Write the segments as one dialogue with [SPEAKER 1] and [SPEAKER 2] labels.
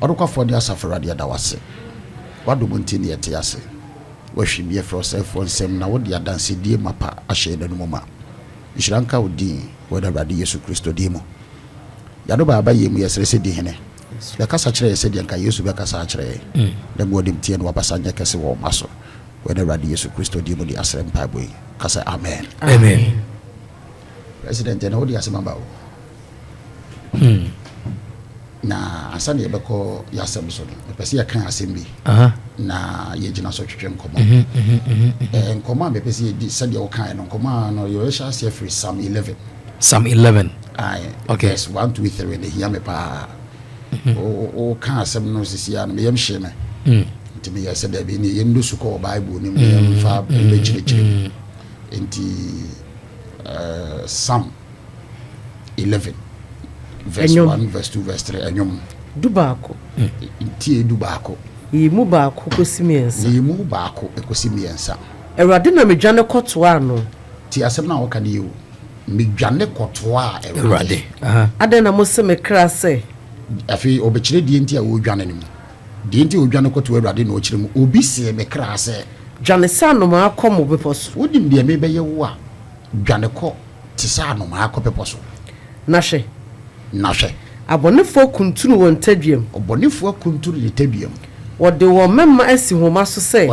[SPEAKER 1] Oruka for the Asafara the Dawase. What do Montini at Yase? Where she be a frost for some now the dance dear mapa a shade and mama. Ishranka would deem whether Radi Yesu Christo demo. Yadoba by him, yes, said the the Casatre said Yanka used to be a Casatre. The Modim Tian Wapasanya Castle Maso. Whether Radi Yesu Christo demo the Asram Pabwe. Casa Amen.
[SPEAKER 2] Amen.
[SPEAKER 1] President and Odi Asamaba. Na asane yebeko yasem so no pese ye kan asem bi na ye gina so twetwe nkomo nkomo a pese ye di sade wo kan no nkomo no yo sha se free Psalm 11 okay yes 1 2 3 ne hiya me pa o kan asem no sisi ya no me yem hye me ntimi ye se da bi ni ye ndu su ko Bible ni me fa be chiri enti Psalm 11 verse 1 verse 2 verse 3 anyom
[SPEAKER 3] dubako
[SPEAKER 1] ntie dubako
[SPEAKER 3] yimu baako kosimiensa
[SPEAKER 1] yimu baako ekosimiensa
[SPEAKER 3] Erade na medwane kotoa no
[SPEAKER 1] ti asem na wo ka ne yo medwane kotoa
[SPEAKER 2] Erade
[SPEAKER 3] ade na mo se mekra se
[SPEAKER 1] afi obekire die nti a wo dwane nim die nti wo dwane kotoa Erade na o kire mu obi se mekra se
[SPEAKER 3] dwane sa no ma akomo beposo
[SPEAKER 1] wodim de me beye wo a dwane ko ti sa no ma akopeposo
[SPEAKER 3] na hwe
[SPEAKER 1] abonefo
[SPEAKER 3] kuntunu won tadwem
[SPEAKER 1] abonefo kuntunu ne tadwem
[SPEAKER 3] wode wo memma asi homa so se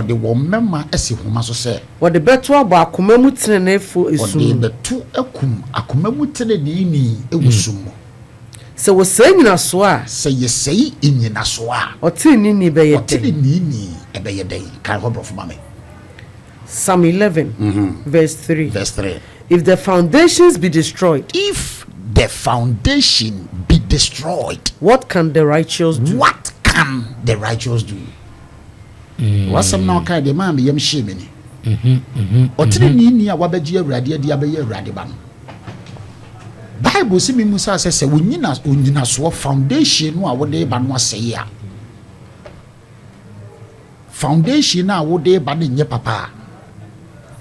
[SPEAKER 3] wode beto aba akoma mu tenenefo esum
[SPEAKER 1] wode beto akum akoma mu tenenini ewusum
[SPEAKER 3] se wo sei nyina so a
[SPEAKER 1] se ye sei nyina so a
[SPEAKER 3] otenini be ye
[SPEAKER 1] otenini ebe ye den kan hobrofo mame
[SPEAKER 3] Psalm 11 verse 3 if the foundations be destroyed
[SPEAKER 1] the foundation be destroyed,
[SPEAKER 3] what can the righteous do?
[SPEAKER 1] What can the righteous do? What's some now kind of man yam shimmy? Otini ni a wabeji Erade dia be Erade ban. Bible simi Musa says unyina so foundation no a wode ba no say ya. Foundation na wode ba ne nye papa.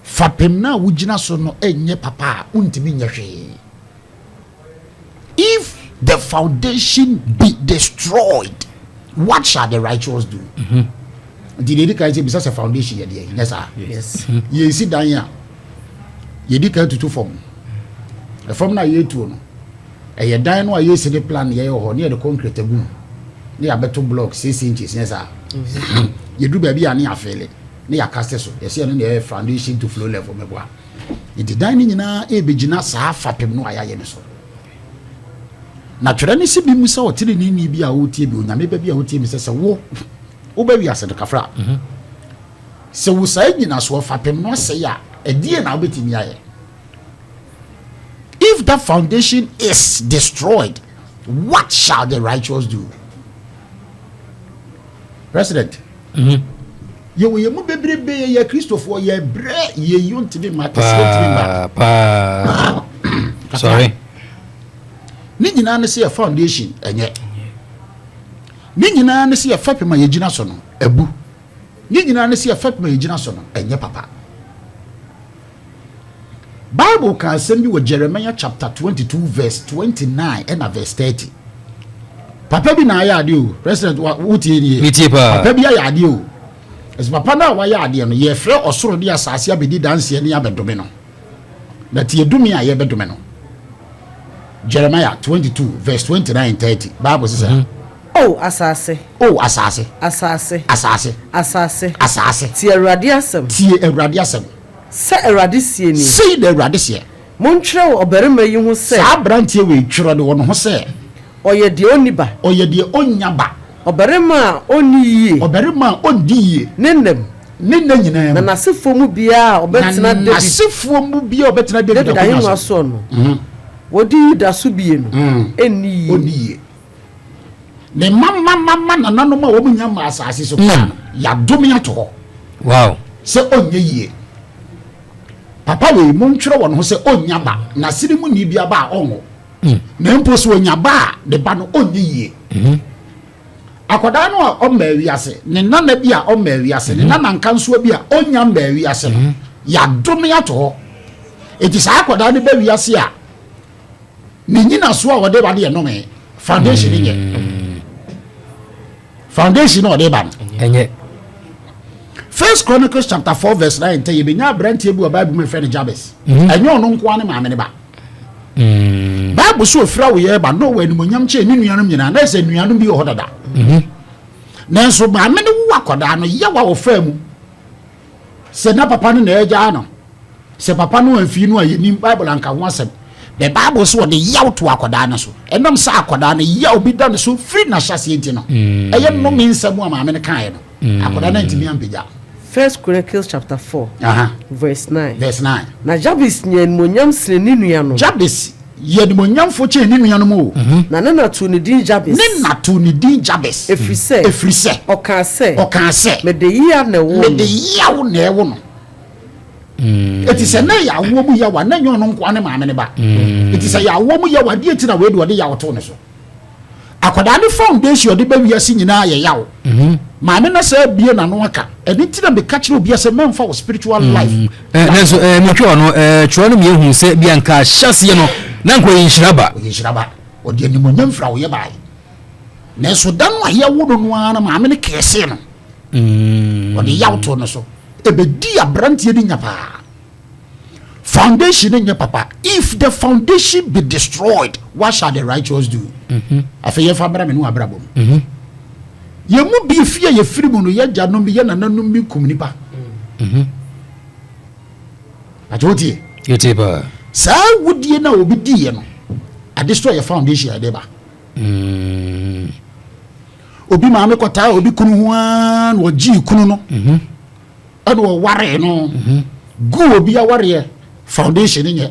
[SPEAKER 1] Fapem na wugina so no enye papa untimi nye hwe. If the foundation be destroyed, what shall the righteous do? Did you say because a foundation? Yes, sir.
[SPEAKER 3] Yes.
[SPEAKER 1] You see, Danya, you did to two form. The form now you two. And you die no, you see the plan here or near the concrete boom. Near better block 6 inches. Yes, sir. You do baby and near fail it. Near castle. You see, the foundation to flow level. It is dining in a begina half a pim no ayayeso. Naturally, si bi musa otiri ni bi a wotie bi onyame ba bi a wotie mi se wo ba wi ase de kafra se wo sai nyina so fapem no se ya edie na obetimi aye. If that foundation is destroyed, what shall the righteous do? President ye wo ye mu bebrebe ye Christopher ye bre ye yontimi matese
[SPEAKER 2] pa sorry
[SPEAKER 1] ni nyina ne se ya foundation enye ni nyina ne se ya fapema ye gina so no abu ni nyina ne se ya fapema ye gina so no enye papa. Bible can send you Jeremiah chapter 22 verse 29 and verse 30. Papa bi na ya ade o president wutie ni papa bi ya ade o es papa na wa ya ade no ye frɛ osoro de asase abedi danse ne abedome no na tie dumi a ye bedome no. Jeremiah 22 verse 29 and 30. Bible says
[SPEAKER 3] oh asase tie Erade asem se Erade sie ni
[SPEAKER 1] see the Erade sie
[SPEAKER 3] montwere oberema yi ho se
[SPEAKER 1] abrantie we twere de won ho se
[SPEAKER 3] oye de oniba
[SPEAKER 1] oye de onyaba
[SPEAKER 3] oberema oniyi
[SPEAKER 1] oberema ondiye
[SPEAKER 3] nenem
[SPEAKER 1] nyina
[SPEAKER 3] na nasefo mu bia obetena David
[SPEAKER 1] nasefo mu bia obetena David
[SPEAKER 3] ahinwa so no wodi da so bie no eni
[SPEAKER 1] oniye ne mama na nanom a wo munya ma asase so ya domi ato
[SPEAKER 2] wow
[SPEAKER 1] se onye yie papa we montwere won ho se onya ba na siri mu ni bia ba onwo na mpo so onya ba de ba no onye yie akoda no a o ma wiase ne nana bia o ma wiase ne nana nkanso bia onya ma wiase no ya domi ato eti sa akoda ne ba wiase a ni nyina so a wode ba de no me foundation ye foundation or deban.
[SPEAKER 2] Enye.
[SPEAKER 1] First Chronicles chapter 4 verse 9 tell you binya brantie bi Bible me friend Jabez. Enye ono nko ane ma me ba. Bible so fra wo ye ba no wa ni monyam che ni nuanum nyina na se nuanum bi ho dada. Nanso ma me ne wo akoda no ye wa wo fa mu. Se na papa no na eja no. Se papa no amfi no aye ni Bible anka ho asem. The Bible so the yaw to akoda no so. Enam sa akoda no yaw bi da no so free na hyase enti no. Eye no me nsem a ma me ne kan no. Akoda na ntimi ampeja.
[SPEAKER 3] First Chronicles chapter 4 verse 9.
[SPEAKER 1] Verse 9.
[SPEAKER 3] Na Jabez nyen monyam sene ni nua no.
[SPEAKER 1] Jabez ye ni monyam fo che ni nua no mo.
[SPEAKER 3] Na na to ni din Jabez.
[SPEAKER 1] Ne na to ni din Jabez.
[SPEAKER 3] Efri se. Oka se. Me de ya na wo.
[SPEAKER 1] Me de ya wo na e wo no. Eti se na ya wo mu ya wa na nyon no nko ane ma me ne ba. Eti se ya wo mu ya wa de eti na we de ya wo to ne so. Akoda ne foundation de ba wiase nyina ye yawo. Maame na say bie na no aka. Eni ti na be catch no bia say memfa spiritual life.
[SPEAKER 2] Nenso me twa no twa no me hu say bia nka hyase no na nko yinhyiraba.
[SPEAKER 1] Yinhyiraba. Odi ani monyam fra wo ye bae. Nenso dan wa ye wo no no ana maame ne kese no. Odi yawo to no so. Ebedi abrantie di nyapa. Foundation in your papa. If the foundation be destroyed, what shall the righteous do? Afeye fa bra me no abrabom. Ye mu bi fie ye firi mu no ye janom bi ye nananum bi kum nipa. Ajoti.
[SPEAKER 2] Yete ba.
[SPEAKER 1] Sa wudie na obi die no. A destroy your foundation ya deba. Obi ma me kota obi kunu ho an wo ji kunu no. Ado wo ware no. Gu obi a ware foundation nye.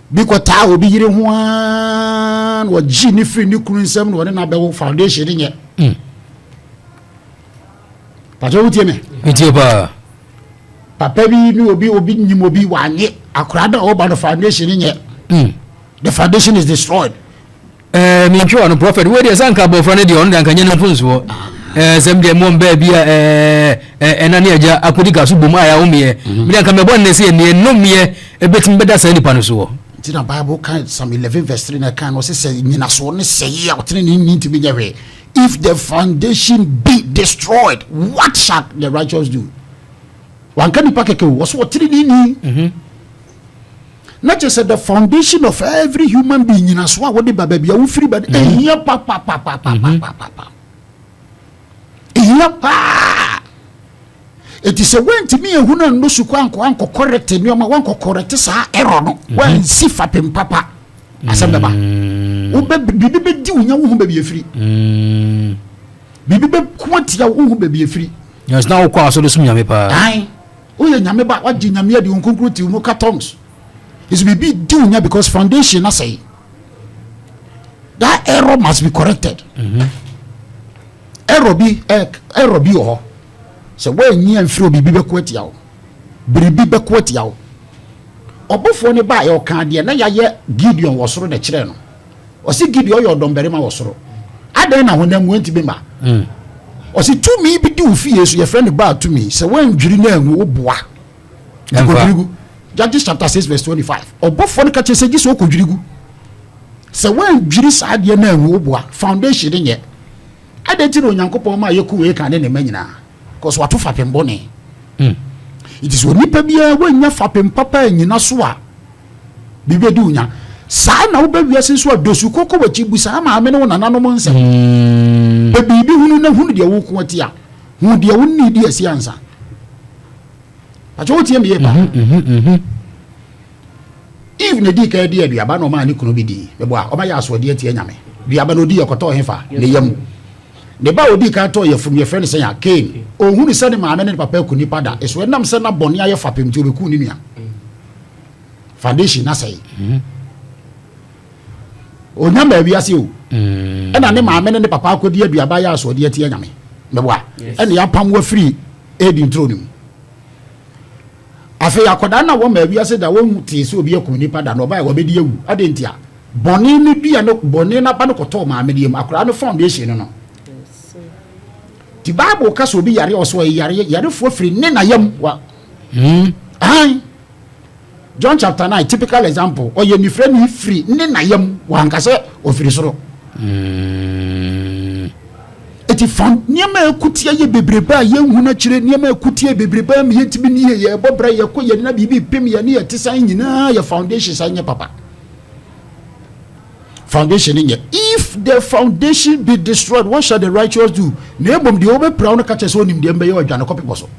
[SPEAKER 1] Bi kota obi yire ho an wo ji ni free ni kunu nsam no na be wo foundation nye. Pajo utie me.
[SPEAKER 2] Yete ba.
[SPEAKER 1] Papa bi ni obi nyim obi wanye akura da oba the foundation nye. The foundation is destroyed.
[SPEAKER 2] Me twa no prophet we dey sanka bo frane dey on dan kanye no funso. Sem de mom ba bia enane aja akodi gaso bom aya wo me me dan ka me bon ne se ne no me ebetim beda sa nipa no so.
[SPEAKER 1] Ti na Bible kan Psalm 11 verse 3 na kan no se nyina so ne se ya otene ni ntimi nyawe. If the foundation be destroyed, what shall the righteous do? Wan kan nipa keke wo so otene ni. Not just the foundation of every human being in us. What would the baby you free but here papa. It is a when to me who no su kwanko correct me ma wanko correct sa error no when si fapem papa asembeba wo bibi be di unya wo baby free bibi be kwatia wo baby free
[SPEAKER 2] yes now kwa so do sum nyame pa
[SPEAKER 1] ai wo ye nyame ba wagi nyame ade onkonkro ti mu cartons is be doing it because foundation I say that error must be corrected. Error be oh. So when you and free be kwet yaw. Bribi be kwet yaw. Obofo ne ba ye kan de na ya Gideon wosoro de kire no. O si Gideon yo dombere ma wosoro. Adan na honam wenti be ma. O si to me bi di ofie so ye friend ba to me. So when dwiri na anwu oboa. Judges chapter 6 verse 25. Obofo ne ka chese gi so kodwirigu. Se when dwiri sa de na anwu oboa foundation nye. Adenti no Nyankopon ma yeku we kan ne manyina. Cause watu fapem bone. It is onipa bia wanya fapem papa nyina so a bibe du nya. Sa na wo ba wiase so adosu kokko wachi busa ma ame ne wona no mo nsem. E bibi hunu na hunu de wo ko atia. Hu de wo ni di asiansa. Ajo tie me ye ba. If ne di ka di aduaba no ma ni kunu bi di. Bebo a o ma ya so de atia nyame. Duaba no di yokoto hefa ne yam. Ne ba odi ka to ye fum ye friend say ya Cain. O hunu se ne ma ame ne papa ku nipa da. Eso enam se na bone aye fapem ti obeku ni nua. Foundation na say. O nya ma wiase o. E na ne ma ame ne papa akodi aduaba ya so de atia nyame. Bebo a. E ne ya pam wa free edi ntro nim. Afi akoda na wo ma wiase da wo ti se obi akum nipa da no ba wo be di awu adentia boni ni bia no boni na ba no koto ma me di akora no foundation no ti Bible ka so obi yare oso yare fo free ne na yam wa ai John chapter 9 typical example o ye ni free ne na yam wa nkase o free soro eti found niema ekutia ye bebreba ye huna kire niema ekutia bebreba me yentimi ni ye bobra ye ko ye na bibi pem ye ne ye tisan nyina ye foundation sanye papa foundation in ye. If the foundation be destroyed, what shall the righteous do? Nebom the obe proud catches on him the embe or Jan copy bosso.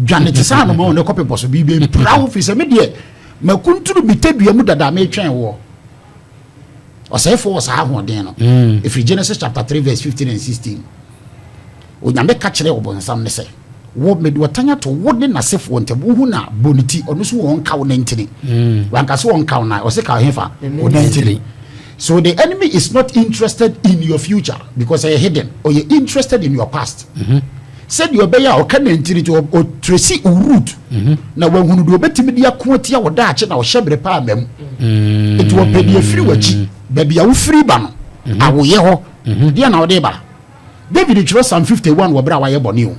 [SPEAKER 1] Janet San on the copy bosso be proud is a media. Makuntu be tebu muda da me train war. Or say for us have one then. If you Genesis chapter 3, verse 15 and 16. When you make catch the obon some say. What made what tanya to what then a safe one to na bonity or no one cow 90. One can so on cow now or say cow heifer or 90. So the enemy is not interested in your future because you're hidden, or you're interested in your past. Said you obey or can enter or tracy or root. Now when you do a better media quantity or Dutch and our shebre palm, it will be a free watch, baby, a free ban. I will yeho, dear now, Deba. David chose some 51 were brow I born you.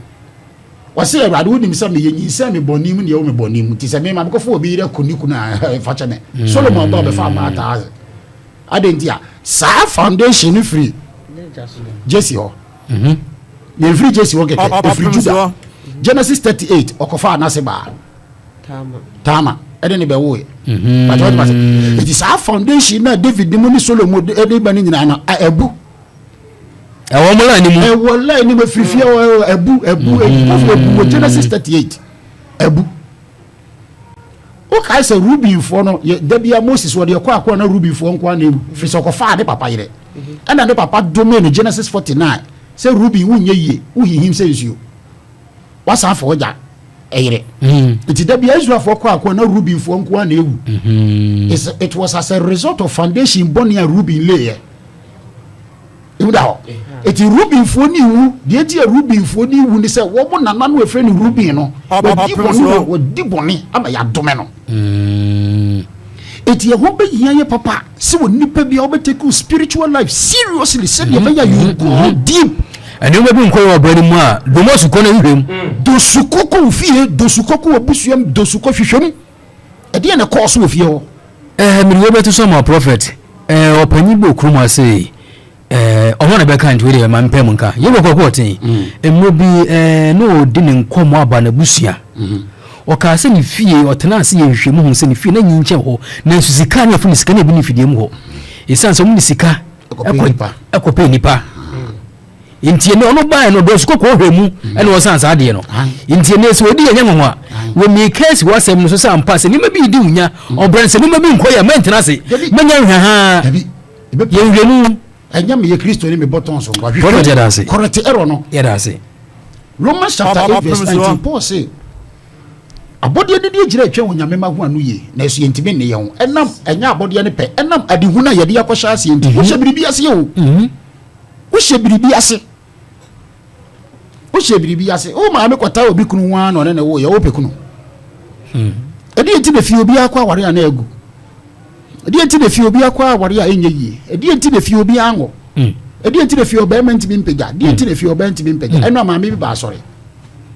[SPEAKER 1] Was say I would him some ye send me bonim, the only bonim, tis a man go for be a kunikuna, fachane. Solomon Bob, a farmer. I didn't hear. Sa foundation free. Jesse ho. The free Jesse ho get free Judah. Genesis 38 okofa naseba. Tama. Eden be wo. But what was it? It is our foundation na David Dimoni Solomon everybody nyina na ebu.
[SPEAKER 2] E wo mo la ni mu.
[SPEAKER 1] E wo la ni me free ebu. Genesis 38. Ebu. Okay, say Ruby for no Debia Moses what your kwa na Ruby for nkwa na fisokofa de papa yire. And the papa domain Genesis 49. Say Ruby wunye ye, uhi him says you. What's that for ja? Eyire. It Debia Israel for kwa na Ruby for nkwa na ewu. It was as a result of foundation Bonia Ruby lay. Eti Ruby for ni wu, de ti Ruby for ni wu ni say wo mo nana no efre ni Ruby no. Wo di boni ama ya dome no. Eti ho be yan papa, se wo nipa bia wo take spiritual life seriously, say you go deep.
[SPEAKER 2] And you be nko wo brani mu a, do mo su ko na hwem.
[SPEAKER 1] Do su koko fie, do su koko obusuam, do su ko hwehwem. E de na course wo fie ho.
[SPEAKER 2] Me wo beto so ma prophet. Opanyi be okrum ase. Ọmọ be kan twe de ma mpem nka ye go kokko tin emo bi no di ne nkomo aba na busua o ka se ni fie o tena se ye hwehwemu hu se ni fie na nyinche ho na nsusika na funi sika na bi ni fie mu ho isan so mu ni sika ekope nipa intie ne ono ba no do so kokko hwemu e na o san sa de no intie ne se odi anya nwanwa we mi case wasem no so sa ampa se ni ma bi di unya obran se ni ma bi nkoya mentena se manya ha ye hwemu
[SPEAKER 1] Enyam ye Kristo ni me botton so ngwa
[SPEAKER 2] hwehwe
[SPEAKER 1] correct error no
[SPEAKER 2] ye da se
[SPEAKER 1] Romans chapter 8 verse 19 Paul say abode de de gira atwa onyame ma ho anu ye na eso yentime ne ye ho enam enya abode ne pe enam adihu na ye de yakosha ase yenti wo hyebiribi ase ye wo hyebiribi ase wo hyebiribi ase o ma me kwata obi kunu wa no ne wo ye wo pekunu edi enti be fi obi akwa ware ana agu edi enti de fi obi akwa ware a enye yi edi enti de fi obi anwo edi enti de fi oba enti bi mpega edi enti de fi oba enti bi mpega eno ma me bi ba sori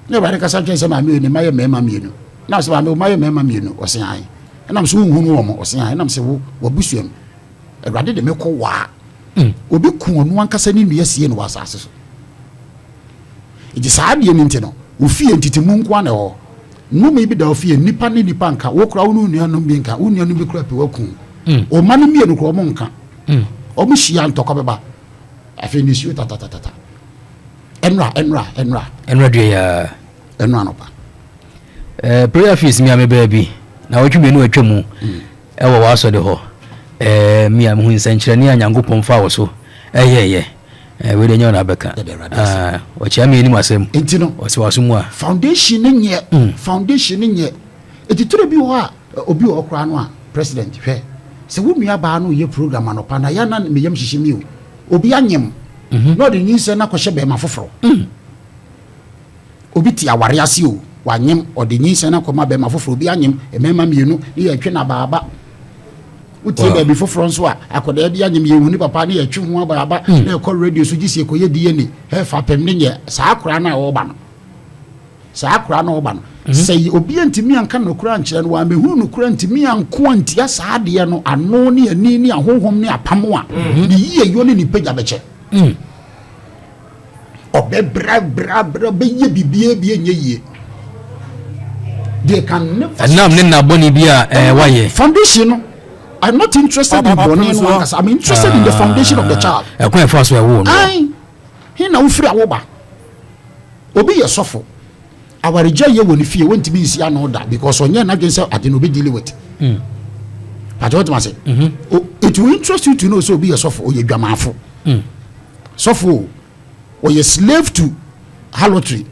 [SPEAKER 1] ne ba ka sa twen se ma me ni maye mema mienu na se ma me maye mema mienu o se an ena so hunu wo mo o se an ena se wo busuam awade de me ko wa obi ku onu ankasa ni nua sie no wasase so edi sa de ni ntino wo fie ntitimu nko na ho no me bi da wo fie nipa ni nipa nka wo kura wo nua no bi nka wo nua no bi kura pe waku o manu mienu kura mo nka o mu hia ntoko beba afi ni siu ta enra
[SPEAKER 2] de ya
[SPEAKER 1] enra no pa
[SPEAKER 2] prayer fees mi ame baby na wo tweme no atwemu e wo waso de ho mi am hu nsankyere ni anyankopon fa wo so ye we de nyona beka wo chia mi ni masem
[SPEAKER 1] entino
[SPEAKER 2] wo se waso mu a
[SPEAKER 1] foundation nye etitire bi ho a obi o kra no a president hwe se wo nua ba no ye program anopa na ya na me yam hihimi o obi anyem no de nyinse na kohye be ma foforo obi ti aware ase o wanyem o de nyinse na koma be ma foforo obi anyem emema mienu ni ya twe na baaba uti be bi foforo nso a akoda bi anyem ye huni papa ni ya twe ho baaba na ko radio so gisi ko ye DNA he fa pem ne nye saa akora na wo ba no say obi antimi anka no kura nkyerɛ no wa mehu no kura ntimi anko antia saa de no ano ne ani ne ahohom ne apamo a ne yie yo ne nipa gya bɛkyɛ obebra be ye bibie bi enye yie they can never
[SPEAKER 2] nam ne na boni bia waye
[SPEAKER 1] foundation no. I'm not interested in Bonnie. I'm interested in the foundation of the child.
[SPEAKER 2] Quite fast we won.
[SPEAKER 1] He na ufiri awoba. Obi ye sofo. Our reject ye won fear went to be see an order because on your against I didn't be dealing with. But what must say? It will interest you to know so be a sofo or ye gamafo. Sofo or ye slave to harlotry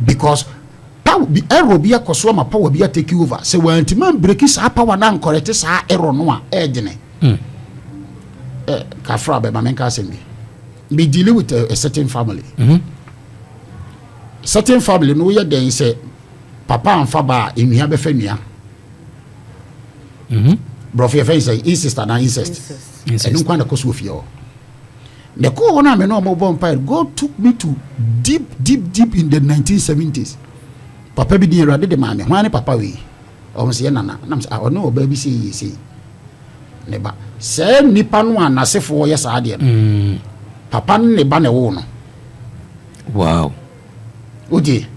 [SPEAKER 1] because power be error be a kosoma power be a take you over. So when man break his power now correct his error no edene. Kafra be mamenka sembi. Be dealing with a certain family. Certain family no ye then say papa and faba in here be fenua. Bro for your say incest na incest. And no kwanda koso fio. The ko na me no mo bon empire God took me to deep in the 1970s. Papa bi di rade de mame hwan ne papa we o se nana nam se o no ba bi se ne ba se nipa no anasefo ye sa de papa ne ba ne wo no
[SPEAKER 2] wow
[SPEAKER 1] udi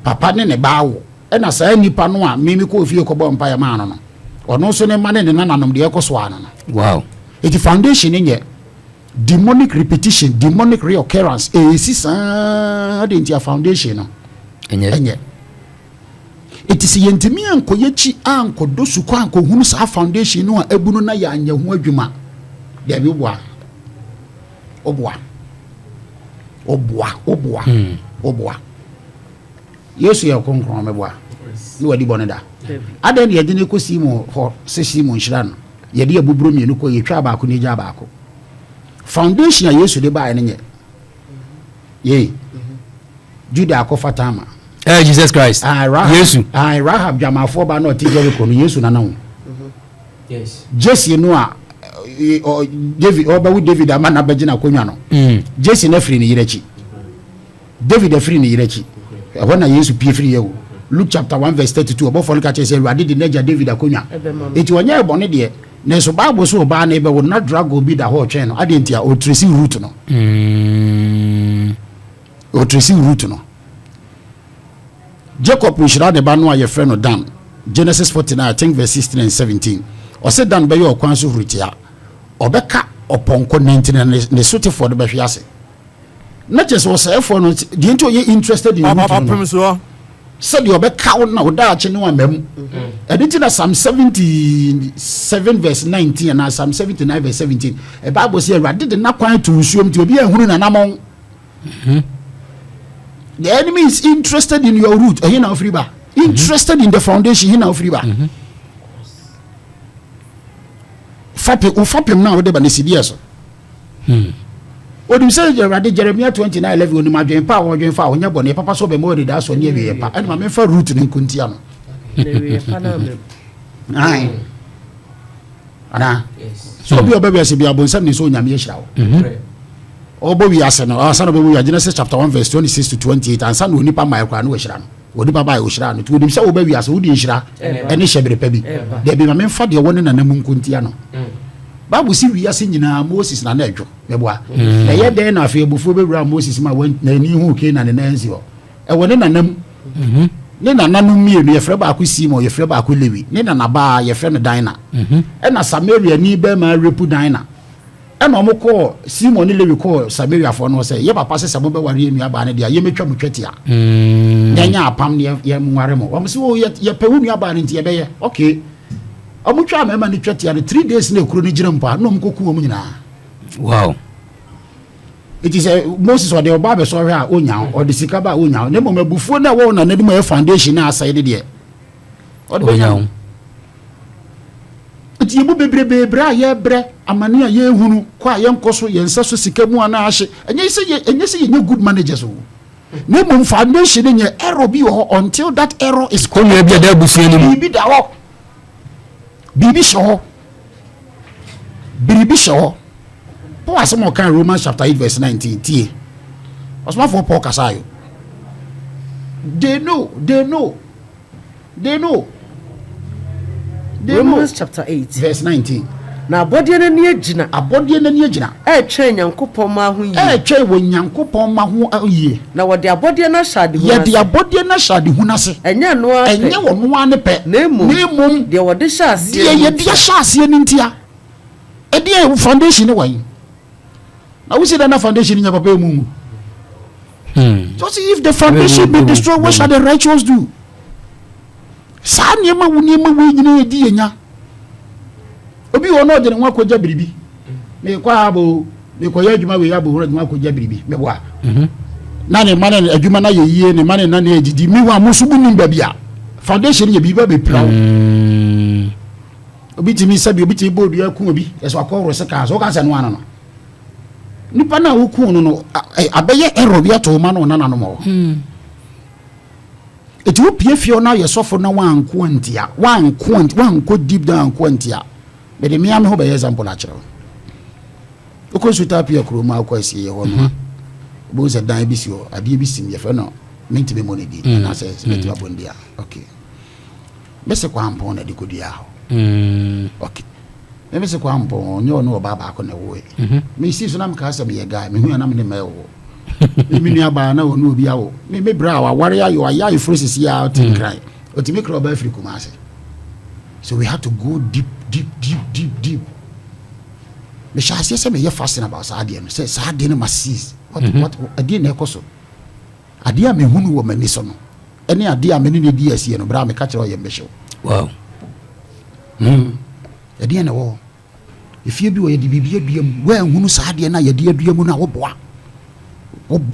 [SPEAKER 1] papa ne ba wo e na sa nipa no a mimi ko fie ko bo mpa ya ma no ono so ne ma ne nananom de ekoso ano no
[SPEAKER 2] wow
[SPEAKER 1] it foundation nye demonic repetition, demonic reoccurrence. It's foundation. No. Enye. It is yentimi anko yechi anko dosu kwa anko hunu sa foundation no ebunu na ya anya hu adwuma. There be obwa. Yesu ya konkron meboa. Ni wadi boneda. Aden ye de ne kosi mu ho sesi mu nhira no. Ye de abuburo mienu ko ye twa ba ko ne ja ba ko. Foundation ya Yesu de ba enye. Ye. Judah akofatama.
[SPEAKER 2] Jesus Christ. Yesu.
[SPEAKER 1] Rahab jamafo ba no ti Jericho no Yesu na na.
[SPEAKER 3] Yes.
[SPEAKER 1] Jesse no a David oba with David amana begina konwa no. Jesse na free ni yirechi. David free ni yirechi. When na Yesu pie free ye. Luke chapter 1 verse 32 about for catch say Ruade de nature David akonwa. Eti wonya ebone de na so Bible so ba na ebe wo na drag obi da ho twen no ade ntia o tracy route no. O tracy route no. Jacob nshira de ba no a ye frɛ no Dan. Genesis 49 I think verse 16 and 17. O se Dan be your Kwanso route ya. Obeka oponko 19 ne sote for the behwe ase. Na just was say for no the into you interested in
[SPEAKER 4] Opemsuo.
[SPEAKER 1] Said you obeka na oda ache no amam. Edit na Psalm 77 verse 19 and Psalm 79 verse 17. A Bible say Awurade de na kwan to usuom ti obi ehunu na namon. The enemy is interested in your root. He na ofriba. Interested in the foundation. He na ofriba. Ufapem na wode ba ne sidie so. Odim say Jeremiah 29:11 onim adwen pa wo dwen fa onya bone papa so be mo de da so ne ewie pa. Ene ma me fa root ne nkuntia no.
[SPEAKER 3] Ewie pa na me.
[SPEAKER 1] Ai. Ana. So bi obabe se bi abonsam ne so nyame yehira wo. Obo wi ase no asa no be wi Genesis chapter 1 verse 26 to 28 ansa no nipa mai kwa no wehira no. Onipa ba wehira no. Tu odim se oba wi ase wo di nhira ene hyebere pa bi. De bi ma me fa de woni na nam nkuntia no. Bible si wi ase nyina Moses na na adwo meboa na ye den na afi ebufu bewura Moses ma na ni hu ke na ne nansi ho e woni na nam ne na nanu mienu ye frɛ ba ko Simon ye frɛ ba ko Lewi ne na ba ye frɛ no Dina e na Samaria ni be ma repu Dina e na omko Simon ne Lewi ko Samaria fo no sɛ ye papa sɛ mo be ware enu aba ne dia ye metwa mo twɛtia nya apam ne ye nware mo wo se wo ye pe wo nu aba ne nti ye be ye okay omutwa mema ni twɛtia ne 3 days na ekuro ni gire mpa no mkoku wo nyina
[SPEAKER 2] wow
[SPEAKER 1] it is Moses or the Obabe so ha onya or the sikaba onya ne mo mabufuo na wo na ne mo foundation na aside de
[SPEAKER 2] onya
[SPEAKER 1] ti yebu bebre ye bre amane ye hunu kwa ye nkoso ye nsa so sikamu ana ahye enye se ye good managers o ne mo foundation nye error bi ho until that error is
[SPEAKER 2] come here bi da busu ni
[SPEAKER 1] bi da ho bibi sho Paul Asamoah kan Romans chapter 8 verse 19 tie. Osma for Paul kasayo. They know.
[SPEAKER 3] Romans chapter 8
[SPEAKER 1] verse 19.
[SPEAKER 3] Na abodie na ne agina. Twa Nyankopɔn ma ho yi.
[SPEAKER 1] Twa wo Nyankopɔn ma ho yi.
[SPEAKER 3] Na wode abodie na hyade hu.
[SPEAKER 1] Ye de abodie na hyade hu na se.
[SPEAKER 3] Enya no a.
[SPEAKER 1] Enye wo no a ne pɛ.
[SPEAKER 3] Na emom de wode hyase.
[SPEAKER 1] De ye de hyase ni ntia. E de foundation ne wan. Na we see that foundation in your papa mu. Just if the foundation be destroyed, what shall the righteous do? Sa niema wo nyina edi enya. Obi wo no de nwa kwaja biribi. Me kwa abo, me kwa adwuma we abo hora nwa kwaja biribi. Me boa. Na ne mane adwuma na ye yie ne mane na ne ejidi mi wa musubu nim ba bia. Foundation ye biba be prawo. Obi timi sabi obi ti bodu akun obi. Eso akọ rose ka so ka se no ano. Nipa na wo kun no abeye error bi ato ma no nana no mo. Eti wo pie fie na ye sofo na wanko antia wanko deep down anko antia be de miame ho be example a kire wo ko suta pie kroma akwa sie ye ho no bo se dan bi si o ade bi sim ye fe no menti be mo ne di na se menti ba bondia okay be se kwa ampon na di ko dia ho okay me se kwa ampon nyo no ba ko na wo me si so na me ka se me ye guy me hu na me ne me wo Mini aba na onu obi awo me bra wa ware ayo aya ifrosis ya tin cry otimi kro ba Africa Kumasi. So we have to go deep. Me sha say me ye fasting about saade no say saade no masis what ade na ekoso ade a me hunu wo mani so no ene ade a me ne di asie no bra me ka kire o ye mbehwe.
[SPEAKER 2] Wow.
[SPEAKER 1] Ade na wo ifie bi wo ye di bibia duam wa hunu saade na ye di aduam na wo boa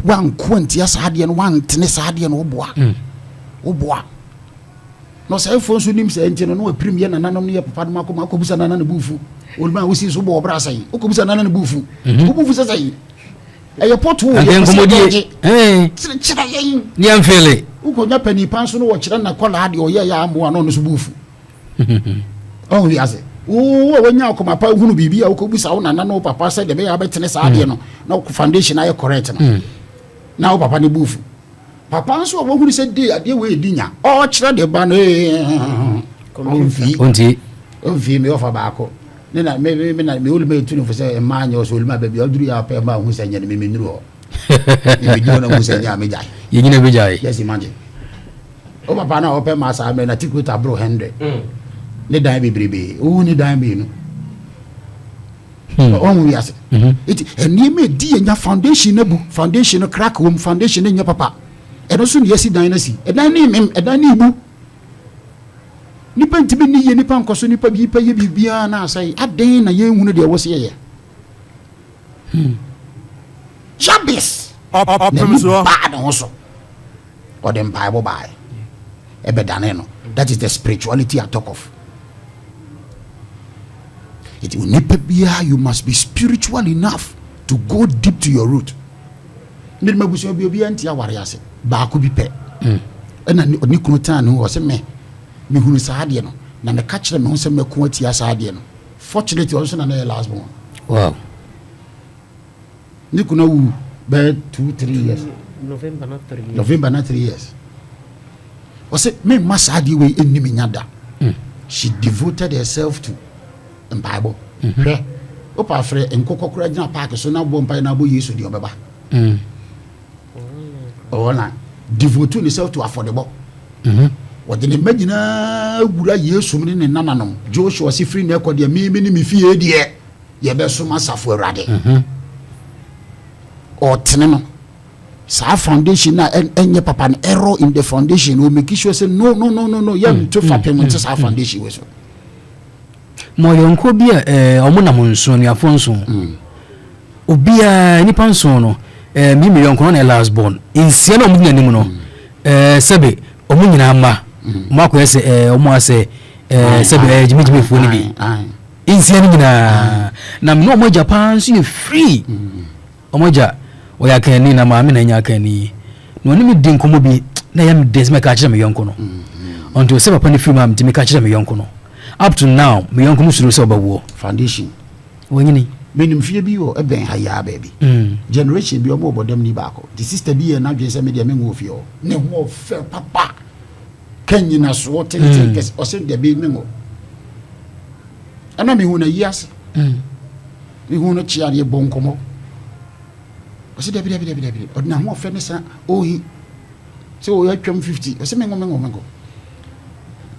[SPEAKER 1] wan kwantia saade no wan tene saade no wo boa no say fo so nim say ntino no aprim ye nananom ne ye papa no makoma akobusa nanane bufu olma wo si so bo obra sai akobusa nanane bufu wo bufu sai eye potu wo ye
[SPEAKER 2] komodie
[SPEAKER 1] chira yen
[SPEAKER 2] ni amfele
[SPEAKER 1] ukonya pani pan so no wo chira na kola ade o ye ya amo no so bufu oh wi ase wo nya akoma pa hunu bibia wo kobusa wo nanane wo papa sai de be ya betene saade no na foundation aye correct no na wo papa ne bufu papa nso wo hunu se de ade we edinya o kire de ba no onvi me ofa ba ko ne na me olu me tunu fo se ma anya o so olu ma ba bi oduru ya pa ma hu se nya ne me nuru o me di na hu se nya me jai
[SPEAKER 2] ye nyina be jai
[SPEAKER 1] yes imagine o papa na o pe ma sa me na tikuta bro 100 ne dan be brebe o ni dan be no on we ase it eni me di nya foundation na bu foundation no crack wo foundation nya papa eno so ne yesi dan na si edan ni mem edan ni bu nipa ntimi ni ye nipa nkoso nipa bi pa ye bibia na asai aden na ye hunu de wo se ye Jabis Opemsuo bad also or them Bible by ebedaneno. That is the spirituality I talk of. It will never be here. You must be spiritual enough to go deep to your root. Nid mabuso bi obi antia wariase ba ko bi pe na ni kunu tan no se me hunu saade no na me ka kire me ho se me ko atia saade no fortunately also na na last born.
[SPEAKER 2] Wow.
[SPEAKER 1] Ni kunu wu be 2-3 years
[SPEAKER 3] November not 3 years
[SPEAKER 1] was me masadi we enni me nyada. She devoted herself to the Bible. Opa frɛ nkokokora gina park so na bo mpa na bo Yesu di obeba. Ona devote herself to affordable. What the imagine gura Yesu me ne nananom. Joshua si free na ekode me ni me fie de ye be so masafo awrade. O teneno sa foundation na enye papa na error in the foundation we make sure say no yam to fapem to sa foundation we so
[SPEAKER 2] mo yonko bia omo na monso ni afonso obia nipa nso no mi yonko na last born insia na omo nyani no sebe omo nyina ma mo akoye se omo ase sebe jimijimi fu ni bi insia ni nyina na no omo Japan so ye free omo ja oya kani na maame na nya kani no ni mi din komo bi na yam des me ka kire me yonko no until se papa ni free ma me ka kire me yonko no up to now me yonko mu suru se obawo
[SPEAKER 1] foundation
[SPEAKER 2] wonyini
[SPEAKER 1] menim fie bi o eben haya baby generation bi o mo bodam ni ba ko the sister bi na dwe se me de me ngo fie o ne ho fe papa kanyina so tenten kes o se de bi me ngo ana me hu na yiase me hu no chia de bonkomo o se de bi o na ho fe ne sa o hi se o ya twam 50 o se me ngo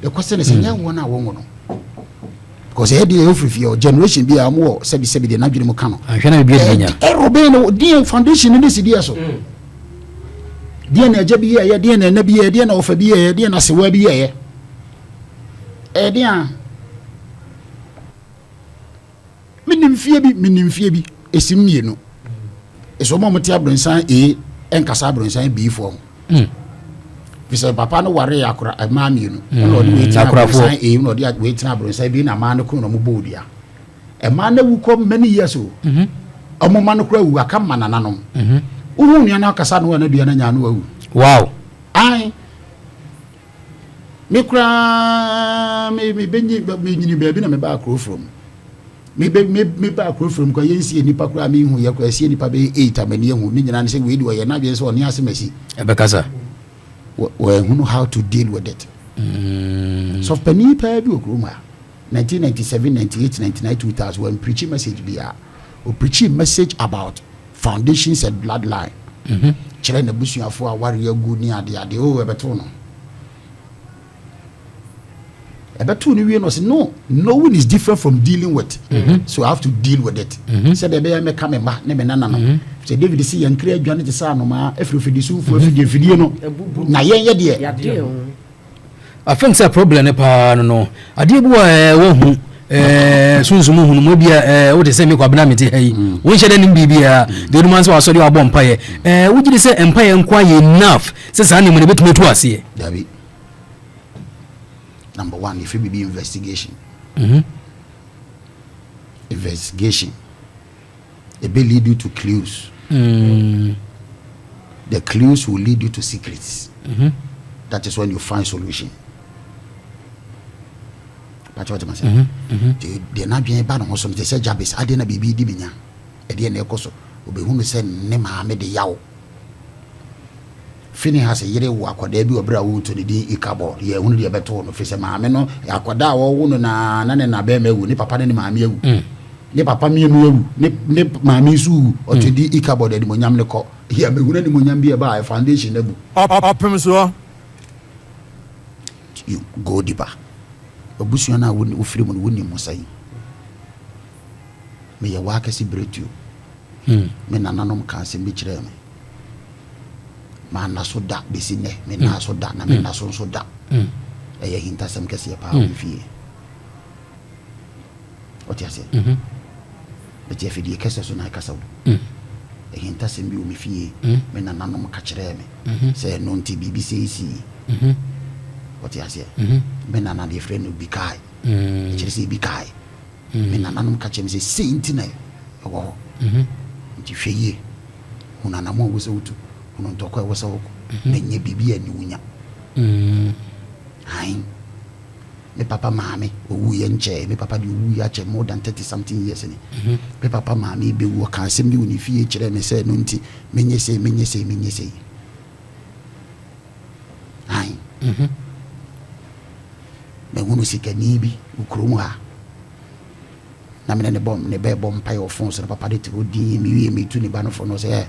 [SPEAKER 1] the question is nya wo na wo ngo no because he dey free your generation be am wo sebi dey na dwene mu ka no
[SPEAKER 2] ahwe na bi nya
[SPEAKER 1] robe no dey foundation ni si dey so dey na aja bi ye dey na na bi ye dey na ofa bi ye dey na sewa bi ye dey a minim fie bi esim mienu eso mo mte abronsan enkasa abronsan bi fo bisa papa no ware akora ma mienu no de wetin abronsan no de wetin abronsan bi na ma no ko no mo bodia ma na wu ko many years o omo ma no kora wu aka ma nananom uhu nua na kasa no na dua na nya no wu
[SPEAKER 2] wow
[SPEAKER 1] ai me kora me benyi me nyini ba bi na me ba akro from me ba akro from ko yensi nipa kora me hu ye ko asie nipa be 8 amani hu ni nyina ne se we di wo ye na bi se oni asemasi
[SPEAKER 2] ebekasa
[SPEAKER 1] we know how to deal with it. So penny pa bi okroma 1997 98 99 2000 when preaching message be or preaching message about foundations and bloodline chile na busuafo a warrior good ni ade o ebeto no ni we no say no one is different from dealing with so I have to deal with it say the be me come ba ne me nana no say David see yan kra adwane te sa no ma afrofidi sufo afidie no na ye de
[SPEAKER 2] I think say problem ne pa no ade bu wo hu sunsumu hu no bia wo de say me kwabena mete hayi wo nhye de nim bibia de ruman so asori abo mpaye wo gidi say mpaye nkwa ye enough say sa ne mo ne betumetu ase
[SPEAKER 1] David number 1 if it be investigation investigation it will lead you to clues the clues will lead you to secrets that is when you find solution but what am I saying they na bien ba no so they say Jabez ade na bibi di binya e de na ekoso obehunu se ne ma me de yawo fini has yere wo akoda bi obra wo to di ikabo ye hunu de beto no fese maame no akoda wo wo no na ne na be ma wu ni papa ne maame awu ni papa mi enu awu ni maame su o to di ikabo de mo nyam ne ko ye be hunu ni mo nyam bi e ba foundation na bu
[SPEAKER 4] Opemsuo
[SPEAKER 1] you go deeper obusuo na wo firi mo no woni mo sai me ye wa akasi bretu me nananom ka se bi kire me man na so da besi ne me na so da na me na so da e ye hinta sam kese pa fie o ti ase e ti afidi kese so na kasa wo e hinta sam bi o me fie me na nanom ka kire me se no nti BBC si o ti ase me na na de friend no bi kai e kire se bi kai me na nanom ka kire me se senti na wo nti hweye una na mo wo se wutu no ntoko e wosa woko na nye bibia ni wunya hai me papa maame owu ye nche me papa di owu ya che more than 30 something years ni me papa maame be wo kan sem bi woni fie kire me se no nti menye se hai me hunu sikani bi ukromu ha na me ne bom ne be bom pa yo fon so papa de ti odi mi wi mi tu ni ba no fo no se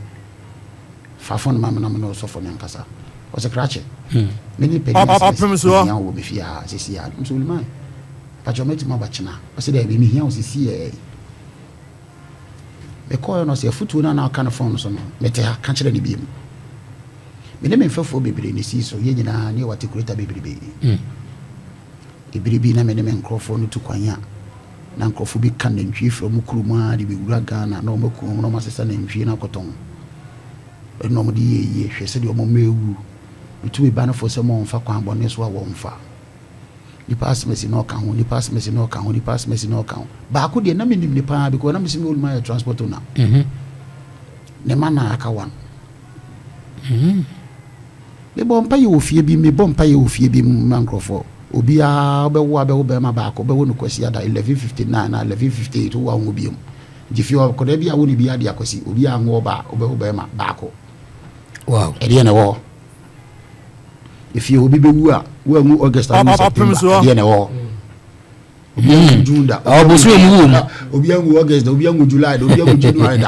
[SPEAKER 1] fafon mama na no so for nyankasa o se krache many
[SPEAKER 4] Opemsuo
[SPEAKER 1] ya wo be fia sisi ya musulman pa jometi ma bachina o se de bi mi hia o sisi e me ko no se futu na ka na phone so no me te ha ka kire ni bi mu me ne me fafo bebre ni si so ye nyina ne wate kureta bebre ibiribi na me ne me nkrofo no tu kwanya na nkrofo bi kan na ntwi from kuruma de bi wura Ghana na o maku no ma sesa na ntwi na koton no mo di ye hwese de o mo mewu bitu ba na fo se mo mfa kwa bone so a wo mfa ni pass mesi no ka ho ni pass mesi no ka ho ni pass mesi no ka ho ba ko de na me nim ni pa because na me simi ulma transport na ne mana aka wan me bom pa ye ofie bi me bom pa ye ofie bi mankrofo obi a be wo ma ba ko be wo no kwasi ada 1159 na 1158 wo ho bi If you are could be a would be a diacosi, will be a more Obama Bako.
[SPEAKER 2] Wow.
[SPEAKER 1] At the end of all. If you will be well, August,
[SPEAKER 4] Opemsuo.
[SPEAKER 1] the end of all. June, Obiang August, Obiang July, Obiang January.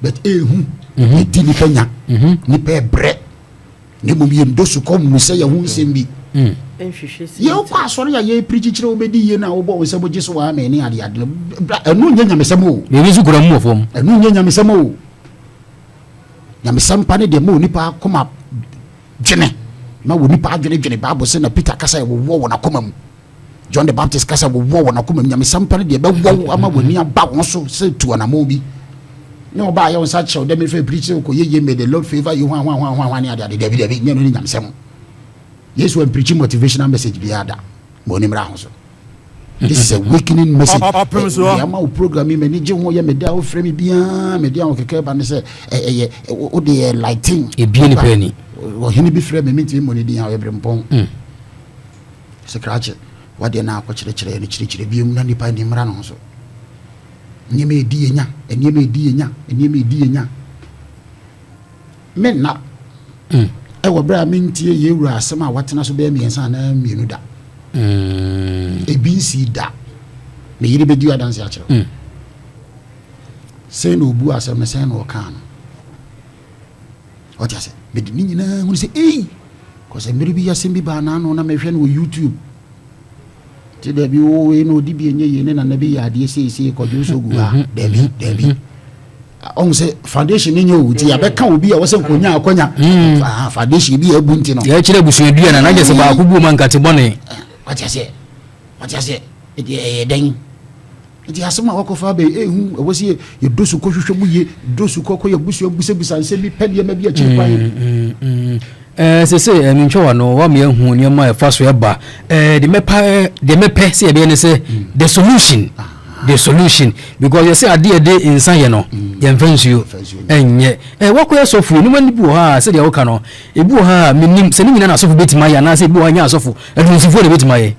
[SPEAKER 1] But didn't penya, nipe bread. Nibu dosu come, say a wound send me. You pass on your preacher obedi na obo sebo jesu wa me ni ade ade enu nya nyamesemo
[SPEAKER 2] me bi su kura mu fom
[SPEAKER 1] enu nya nyamesemo nyamesam pa ne de mo nipa koma dwene na wo nipa dwene Bible say na Peter kasa wo na koma mu John the Baptist kasa wo na koma mu nyamesam pa ne de be wo ama wo ni aba won so say tu na mo bi ne oba ya won sa chew dem fe preacher ko ye may the Lord favor you hwan ni ade ade David nya no ni nyamesemo. Yes, when preaching motivational message be ada. This is a awakening message. I'm programming many ho ya media o frame bia media o keke ba ne say o de lighting
[SPEAKER 2] e bi ni pani
[SPEAKER 1] o hini bi frame me ntimi money din ha every mpon scratch what dey na akọ kire bi mu na nipa ni mra no so nyeme edi enya men na ewo bra mentie yewura asem a watena so be miensa na mienu da ebinsi da me yiri be di adanse a kire se no bu asem se no kan o tia se be di nyina hu se ko se mmiri bi yasem bi ba na no na mehwe no YouTube ti da bi o we no di bi enye ye ne na bi ya de se ko ju so gu ha debi on say foundation ni nyo ti abeka obi a wo se nkonya akonya foundation bi ebunti no
[SPEAKER 2] ya kire busu edua na je se ba akubu man kate bone
[SPEAKER 1] what you say e den ti asema wakofa be ehu wo se ye dosu ko hwehwe mu ye dosu ko ye busu busa nse bi pede ma bi a kire kwan
[SPEAKER 2] se minchwa no wa me hu ni ma fa so eba de mepe se e be ne se the solution because you say ade insan ye no ye mfansuo enye wakoye sofu ni wani bi ha se de woka no ebi ha minim se ni nyina na sofu betima ya na se ebi ha nya sofu edunsifu de betima ye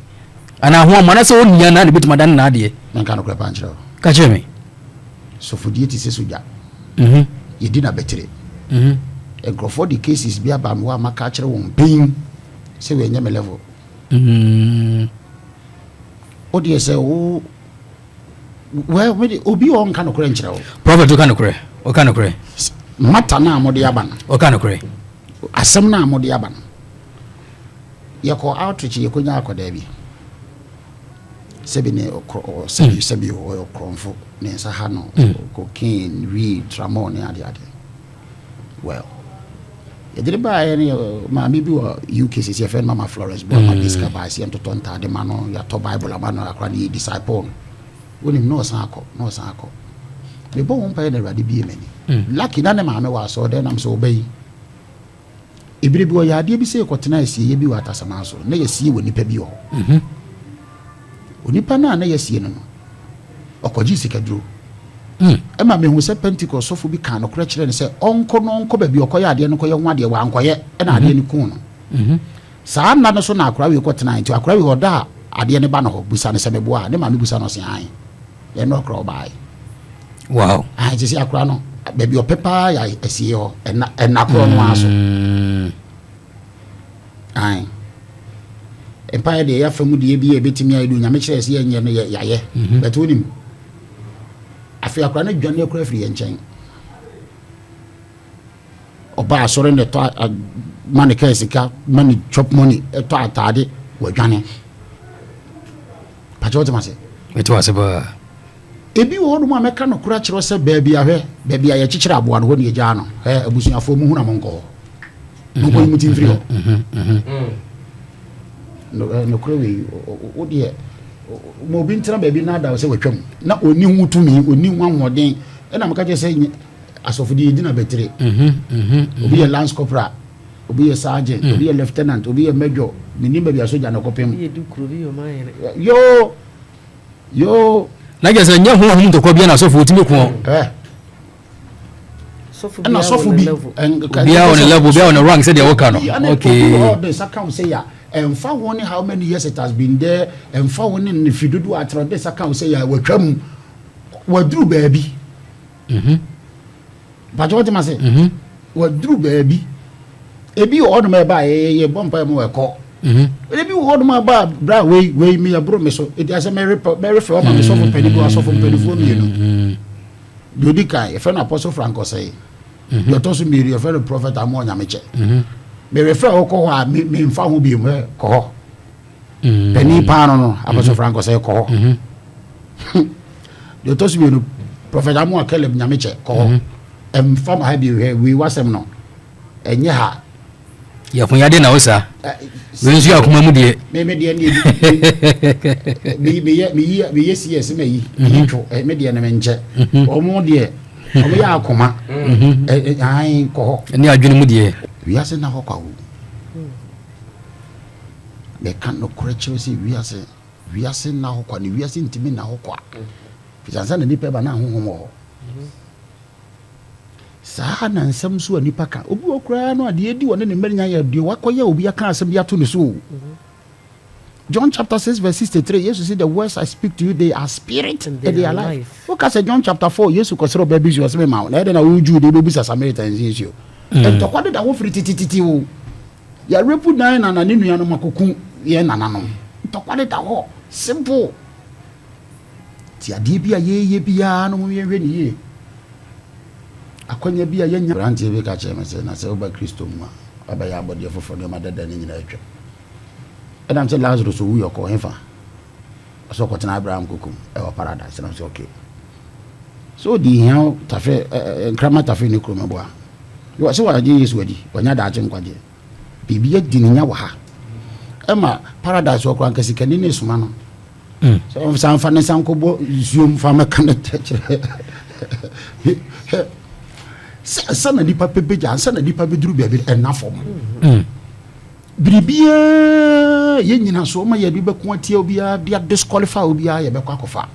[SPEAKER 2] ana ho amana se onia na de betima dan na ade
[SPEAKER 1] na kan ko pa nchiro
[SPEAKER 2] ka che me
[SPEAKER 1] sofu die ti se soja ye di na betere for the cases bi aba wa maka kire won pin se we nya me level o die se o well obi on kan okure nchira o
[SPEAKER 2] prophet o kan okure
[SPEAKER 1] mata na amode aba na
[SPEAKER 2] o kan okure
[SPEAKER 1] asem na amode aba na ye ko outreach ye ko nya akoda bi sebi ne okro sebi o okronfo ne sa ha no cocaine weed tramon ne ade well ye did ba ye ne ma mi bi wa UK se fe mama Florence bo ma discover ba se entoto nta de ma no ya to bible ama no akra ni disciple wonim no san akọ me bo won pa ye na rade bi emani lucky na ne ma me wa so de nam so obai ibire bi o ya ade bi se ekotena asie ye bi wa tasama so na ye sie woni pa bi o oni pa na ye sie no okoji sikaduro ema me hu se Pentecost sofo bi kan no kra kire ne se onko ba bi okoye ade no koye ho ade wa ankoye na ade ni kun no saa na no so na akra wi kotena nti akra wi hoda ade ne ba no ho busa ne se me boa ne ma me busa no se an ye no akra obai
[SPEAKER 2] wow
[SPEAKER 1] ai je si akra no ba bi opepa ya asie ho na akra no aso ai empire de ya famu de bi e betimi ayidu nya me kire se ye nye no yaye betonim afi akra na dwane akra firi enchen oba asore ne to money kesika money chop money to atade wa dwane pajote mase
[SPEAKER 2] eto aseba
[SPEAKER 1] ebi wo no ma meka no kura kire se baabi ahwe baabi aye kikire aboa no ho ne eja no abusuafo mu hu na monko monko mu timfiri ho no kura we o de mo bi ntra baabi na da se watwam na oni hutumi oni hwanhoden na maka je se asofodi edi na betere obi ye lance corporal obi ye sergeant obi ye lieutenant obi ye major minim baabi asoja na kopem yo
[SPEAKER 2] na je se nya hu ndo ko bia na asofo otimi ko
[SPEAKER 1] na asofo bi
[SPEAKER 2] bia on level bia on rank say dey work no okay
[SPEAKER 1] the second say ya and found one how many years it has been there, and found one in if you do at this account say I will come what drew baby. But what must say? What drew baby? A be order my by a bumper more call. If you hold my bar, way me a broom, so it has a merry form and so from penny glass of penny. Dudica, a friend Apostle Franco say, you're tossing me a fellow Prophet Oppong Asamoah. May refer or me found will be a call. Penny Pano, Apostle Franco say call. You're tossing me Prophet Oppong Asamoah call. And from Happy, we was him no. And yeah.
[SPEAKER 2] Ya fun ya de na osa we nsu akoma mu de
[SPEAKER 1] me de me yes me yi ntwo me de na me nche o mu de o me ya akoma ai ko
[SPEAKER 2] ni adwene mu de
[SPEAKER 1] wi ase na ho kwa wo me kan no koreche si wi ase na ho kwa ni wi ase ntimi na ho kwa fisansa na nipa ba na ho ho saa na nsɛm so ani paka obi okura no ade edi wona ne mmanya ya de wakoya obi aka asɛm ya to ne so. John chapter 6 verse 63 Jesus said the words I speak to you they are spirit and they are life. What say John chapter 4 Jesus consider baby you asɛm ma na na woju de be Samaritans issue and to kwade da wo firi tititi wo ya repu dan na ne nua no makoku ye nananom to kwade da ho simple ti ade bia ye bia no mo ye hwe ni ye akonya bia yenya rantie be ka chema se na se oba Kristo mu aba ya abode fofo no madada ne nyina atwa edam se Lazarus so wuyo ko hefa so ko tena Abraham kokum e wa paradise na so okay so di hian tafe nkrama tafe ne kroma boa yo se wa je Yesu wadi wanya da aje nkwaje bibia di ne nya wa ha ema paradise wo kran kasi kani ne suma no so san fa ne san ko bo zoom fa ma kan techere sana nipa pebeja sana nipa beduru bia enafom bribia ye nyina so ma ye bi beko atia obia bia disqualify obia ye beko akofa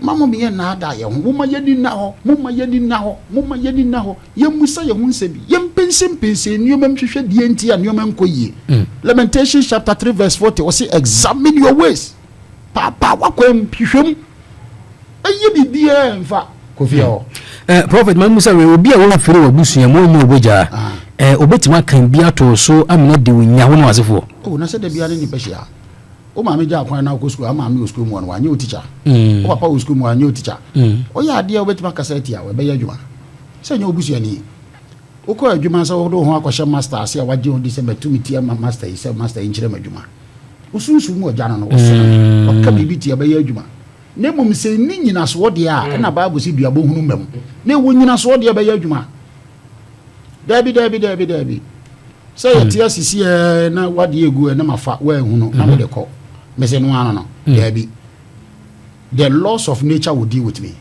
[SPEAKER 1] mama mi ye na ada ye ho ma ye ni na ho mama ye ni na ho ye musa ye hunse bi ye mpense nioma mhwehwe die ntia nioma nkoyie Lamentation chapter 3 verse 40 we say examine your ways papa wakwem hwehwem ayi bibia mfa kofia
[SPEAKER 2] Prophet Musa we obi a wo fere wa busua mo nyu oboja obetima kan bia to so amena de wonya ho no asefo
[SPEAKER 1] o na se de bia ni pehia o ma me ja kwan na ko school ama me school mu no anye o teacher o papa o school mu anye o teacher o ya de obetima kaseti a we be ya dwuma se nya obusua ni o ko adwuma se wo do ho akɔhye master ase a waje on December tumiti ama master ise master inkyere madwuma o sunsu mu o ja no o so o ka bibi ti be ya adwuma ne mum se ni nyina so de a na Bible si duabo hunu mam ne wo nyina so de be ya adwuma dabi say tia sisi na wade egu na mafa wa hunu na wo de ko me se no ano no dabi the laws of nature will deal with me